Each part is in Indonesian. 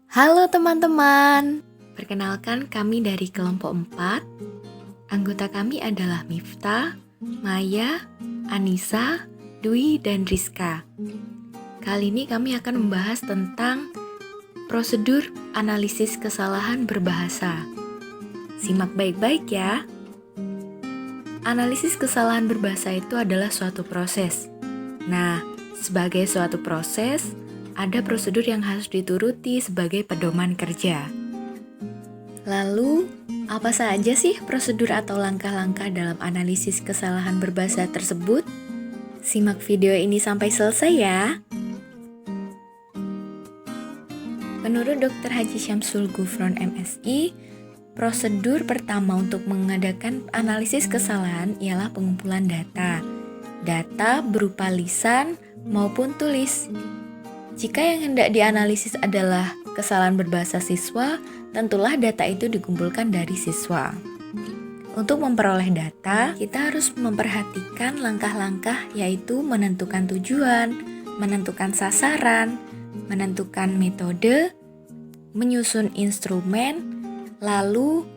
Halo teman-teman, perkenalkan kami dari kelompok 4. Anggota kami adalah Miftah, Maya, Anissa, Dwi, dan Rizka. Kali ini kami akan membahas tentang prosedur analisis kesalahan berbahasa. Simak baik-baik ya. Analisis kesalahan berbahasa itu adalah suatu proses. Nah, sebagai suatu proses, ada prosedur yang harus dituruti sebagai pedoman kerja. Lalu, apa saja sih prosedur atau langkah-langkah dalam analisis kesalahan berbahasa tersebut? Simak video ini sampai selesai ya. Menurut Dr. Haji Syamsul Gufron MSI, prosedur pertama untuk mengadakan analisis kesalahan ialah pengumpulan data. Data berupa lisan maupun tulis. Jika yang hendak dianalisis adalah kesalahan berbahasa siswa, tentulah data itu dikumpulkan dari siswa. Untuk memperoleh data, kita harus memperhatikan langkah-langkah yaitu menentukan tujuan, menentukan sasaran, menentukan metode, menyusun instrumen, lalu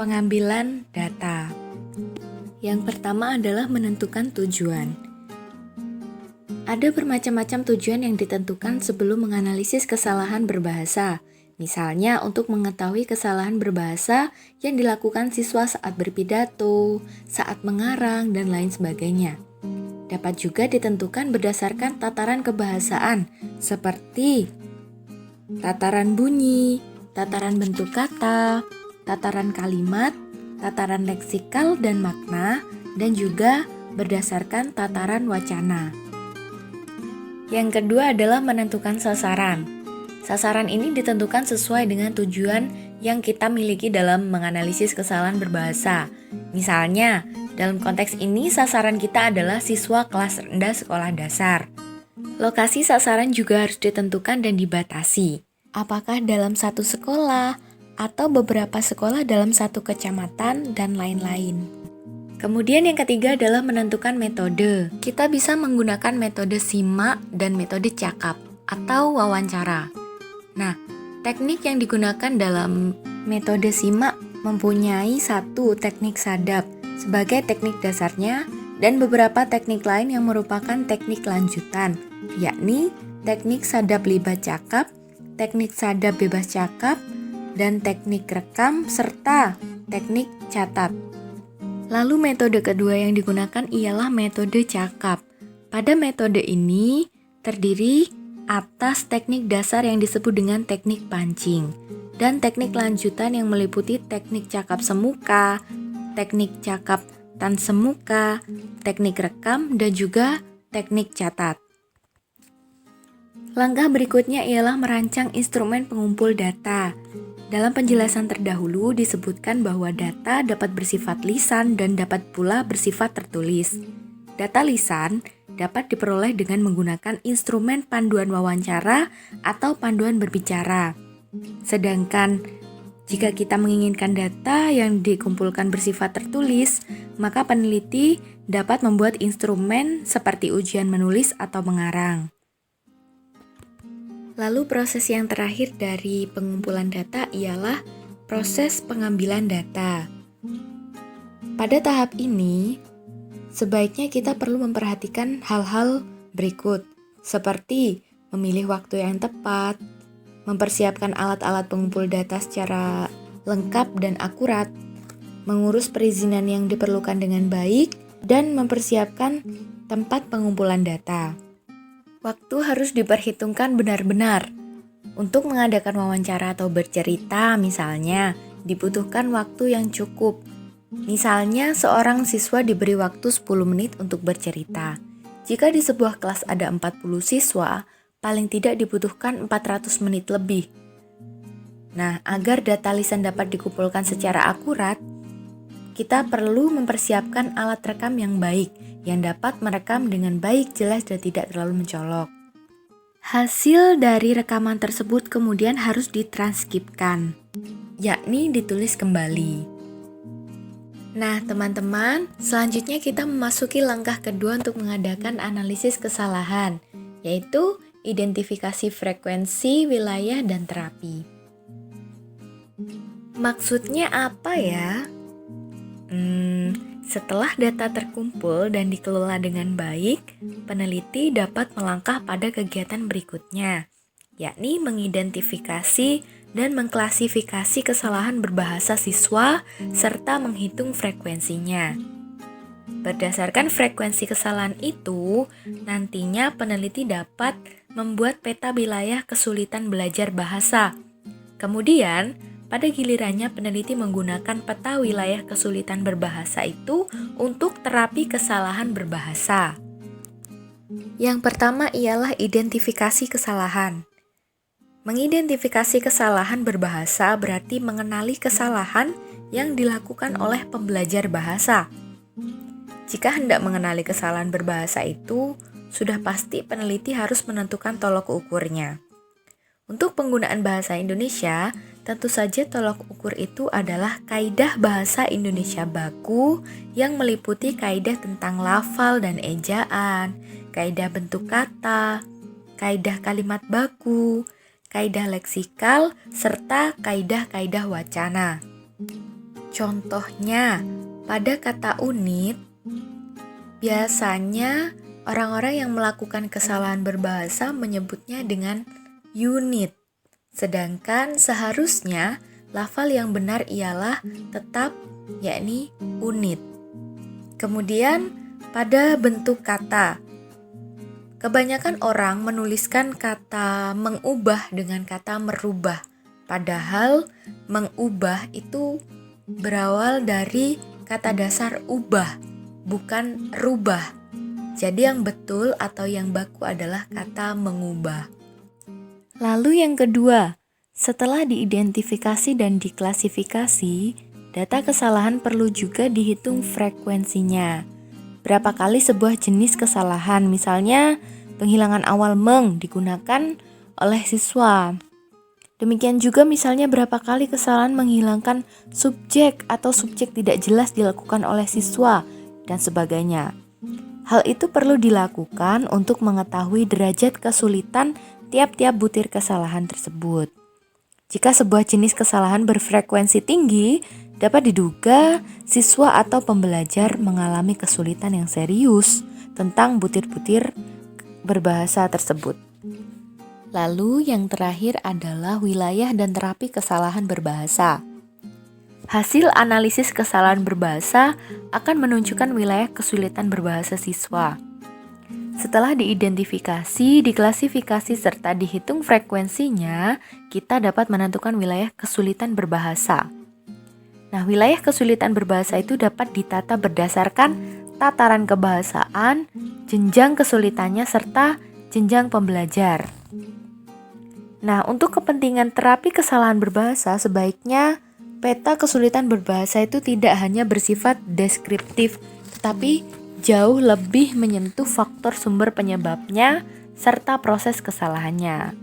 pengambilan data. Yang pertama adalah menentukan tujuan. Ada bermacam-macam tujuan yang ditentukan sebelum menganalisis kesalahan berbahasa. Misalnya untuk mengetahui kesalahan berbahasa yang dilakukan siswa saat berpidato, saat mengarang, dan lain sebagainya. Dapat juga ditentukan berdasarkan tataran kebahasaan, seperti tataran bunyi, tataran bentuk kata, tataran kalimat, tataran leksikal dan makna, dan juga berdasarkan tataran wacana. Yang kedua adalah menentukan sasaran. Sasaran ini ditentukan sesuai dengan tujuan yang kita miliki dalam menganalisis kesalahan berbahasa. Misalnya, dalam konteks ini sasaran kita adalah siswa kelas rendah sekolah dasar. Lokasi sasaran juga harus ditentukan dan dibatasi. Apakah dalam satu sekolah atau beberapa sekolah dalam satu kecamatan dan lain-lain. Kemudian yang ketiga adalah menentukan metode. Kita bisa menggunakan metode simak dan metode cakap atau wawancara. Nah, teknik yang digunakan dalam metode simak mempunyai satu teknik sadap sebagai teknik dasarnya dan beberapa teknik lain yang merupakan teknik lanjutan, yakni teknik sadap libat cakap, teknik sadap bebas cakap, dan teknik rekam serta teknik catat. Lalu metode kedua yang digunakan ialah metode cakap. Pada metode ini terdiri atas teknik dasar yang disebut dengan teknik pancing dan teknik lanjutan yang meliputi teknik cakap semuka, teknik cakap tan semuka, teknik rekam, dan juga teknik catat. Langkah berikutnya ialah merancang instrumen pengumpul data. Dalam penjelasan terdahulu disebutkan bahwa data dapat bersifat lisan dan dapat pula bersifat tertulis. Data lisan dapat diperoleh dengan menggunakan instrumen panduan wawancara atau panduan berbicara. Sedangkan jika kita menginginkan data yang dikumpulkan bersifat tertulis, maka peneliti dapat membuat instrumen seperti ujian menulis atau mengarang. Lalu proses yang terakhir dari pengumpulan data ialah proses pengambilan data. Pada tahap ini, sebaiknya kita perlu memperhatikan hal-hal berikut, seperti memilih waktu yang tepat, mempersiapkan alat-alat pengumpul data secara lengkap dan akurat, mengurus perizinan yang diperlukan dengan baik, dan mempersiapkan tempat pengumpulan data. Waktu harus diperhitungkan benar-benar. Untuk mengadakan wawancara atau bercerita misalnya, dibutuhkan waktu yang cukup. Misalnya, seorang siswa diberi waktu 10 menit untuk bercerita. Jika di sebuah kelas ada 40 siswa, paling tidak dibutuhkan 400 menit lebih. Nah, agar data lisan dapat dikumpulkan secara akurat, kita perlu mempersiapkan alat rekam yang baik, yang dapat merekam dengan baik, jelas, dan tidak terlalu mencolok. Hasil dari rekaman tersebut kemudian harus ditranskripkan, yakni ditulis kembali. Nah, teman-teman, selanjutnya kita memasuki langkah kedua untuk mengadakan analisis kesalahan, yaitu identifikasi frekuensi, wilayah, dan terapi. Maksudnya apa ya? Setelah data terkumpul dan dikelola dengan baik, peneliti dapat melangkah pada kegiatan berikutnya, yakni mengidentifikasi dan mengklasifikasi kesalahan berbahasa siswa serta menghitung frekuensinya. Berdasarkan frekuensi kesalahan itu, nantinya peneliti dapat membuat peta wilayah kesulitan belajar bahasa. Kemudian, pada gilirannya peneliti menggunakan peta wilayah kesulitan berbahasa itu untuk terapi kesalahan berbahasa. Yang pertama ialah identifikasi kesalahan. Mengidentifikasi kesalahan berbahasa berarti mengenali kesalahan yang dilakukan oleh pembelajar bahasa. Jika hendak mengenali kesalahan berbahasa itu, sudah pasti peneliti harus menentukan tolok ukurnya. Untuk penggunaan bahasa Indonesia, tentu saja tolok ukur itu adalah Kaidah Bahasa Indonesia Baku yang meliputi kaidah tentang lafal dan ejaan, kaidah bentuk kata, kaidah kalimat baku, kaidah leksikal, serta kaidah-kaidah wacana. Contohnya, pada kata unit, biasanya orang-orang yang melakukan kesalahan berbahasa menyebutnya dengan unit, sedangkan seharusnya lafal yang benar ialah tetap yakni unit. Kemudian pada bentuk kata, kebanyakan orang menuliskan kata mengubah dengan kata merubah, padahal mengubah itu berawal dari kata dasar ubah, bukan rubah. Jadi yang betul atau yang baku adalah kata mengubah. Lalu yang kedua, setelah diidentifikasi dan diklasifikasi, data kesalahan perlu juga dihitung frekuensinya. Berapa kali sebuah jenis kesalahan, misalnya penghilangan awal meng digunakan oleh siswa. Demikian juga misalnya berapa kali kesalahan menghilangkan subjek atau subjek tidak jelas dilakukan oleh siswa, dan sebagainya. Hal itu perlu dilakukan untuk mengetahui derajat kesulitan tiap-tiap butir kesalahan tersebut. Jika sebuah jenis kesalahan berfrekuensi tinggi, dapat diduga siswa atau pembelajar mengalami kesulitan yang serius tentang butir-butir berbahasa tersebut. Lalu yang terakhir adalah wilayah dan terapi kesalahan berbahasa. Hasil analisis kesalahan berbahasa akan menunjukkan wilayah kesulitan berbahasa siswa. Setelah diidentifikasi, diklasifikasi, serta dihitung frekuensinya, kita dapat menentukan wilayah kesulitan berbahasa. Nah, wilayah kesulitan berbahasa itu dapat ditata berdasarkan tataran kebahasaan, jenjang kesulitannya, serta jenjang pembelajar. Nah, untuk kepentingan terapi kesalahan berbahasa, sebaiknya peta kesulitan berbahasa itu tidak hanya bersifat deskriptif, tetapi jauh lebih menyentuh faktor sumber penyebabnya serta proses kesalahannya.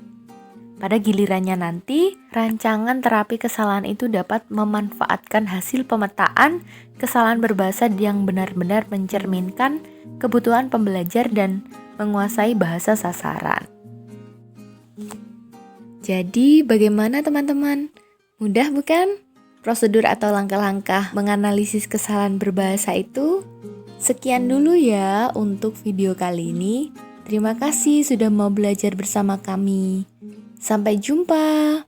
Pada gilirannya nanti, rancangan terapi kesalahan itu dapat memanfaatkan hasil pemetaan kesalahan berbahasa yang benar-benar mencerminkan kebutuhan pembelajar dan menguasai bahasa sasaran. Jadi, bagaimana teman-teman? Mudah bukan? Prosedur atau langkah-langkah menganalisis kesalahan berbahasa itu? Sekian dulu ya untuk video kali ini. Terima kasih sudah mau belajar bersama kami. Sampai jumpa.